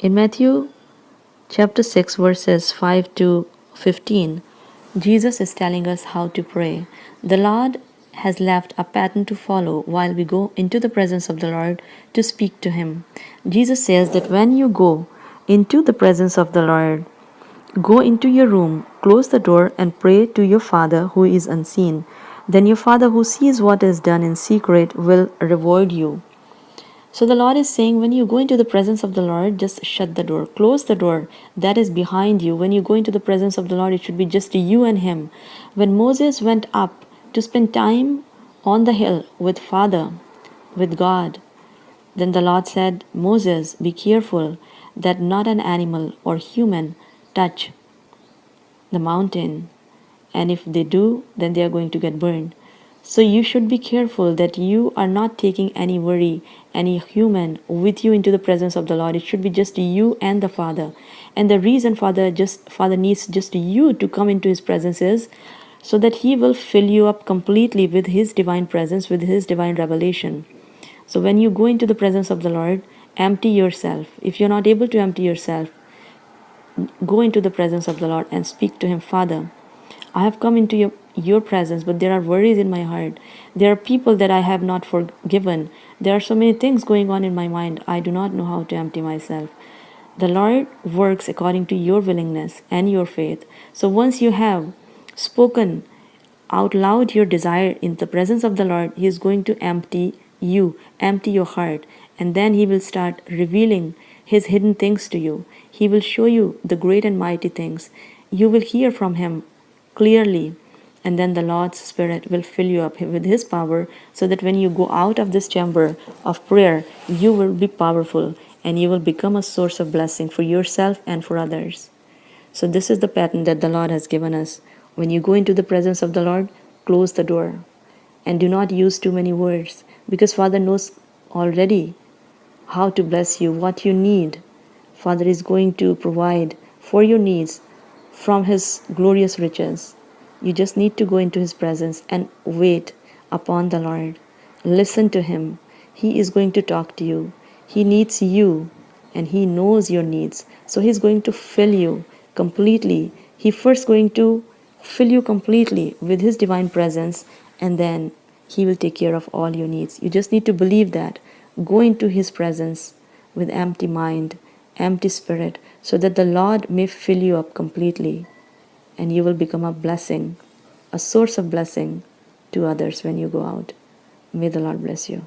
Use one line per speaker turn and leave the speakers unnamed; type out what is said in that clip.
In Matthew chapter 6, verses 5 to 15, Jesus is telling us how to pray. The Lord has left a pattern to follow while we go into the presence of the Lord to speak to Him. Jesus says that when you go into the presence of the Lord, go into your room, close the door, and pray to your Father who is unseen. Then your Father who sees what is done in secret will reward you. So the Lord is saying, when you go into the presence of the Lord, just shut the door, close the door that is behind you. When you go into the presence of the Lord, it should be just you and Him. When Moses went up to spend time on the hill with Father, with God, then the Lord said, Moses, be careful that not an animal or human touch the mountain, and if they do, then they are going to get burned. So you should be careful that you are not taking any worry, any human with you into the presence of the Lord. It should be just you and the Father. And the reason Father needs just you to come into His presence is so that He will fill you up completely with His divine presence, with His divine revelation. So when you go into the presence of the Lord, empty yourself. If you're not able to empty yourself, go into the presence of the Lord and speak to Him. Father, I have come into your presence, but there are worries in my heart. There are people that I have not forgiven. There are so many things going on in my mind. I do not know how to empty myself. The Lord works according to your willingness and your faith. So once you have spoken out loud your desire in the presence of the Lord, He is going to empty you, empty your heart, and then He will start revealing His hidden things to you. He will show you the great and mighty things. You will hear from Him clearly, and then the Lord's Spirit will fill you up with His power so that when you go out of this chamber of prayer, you will be powerful and you will become a source of blessing for yourself and for others. So this is the pattern that the Lord has given us. When you go into the presence of the Lord, close the door and do not use too many words, because Father knows already how to bless you, what you need. Father is going to provide for your needs from His glorious riches. You just need to go into His presence and wait upon the Lord. Listen to Him. He is going to talk to you. He needs you and He knows your needs. So He's going to fill you completely. He first going to fill you completely with His divine presence, and then He will take care of all your needs. You just need to believe that. Go into His presence with empty mind, empty spirit, so that the Lord may fill you up completely, and you will become a blessing, a source of blessing to others when you go out. May the Lord bless you.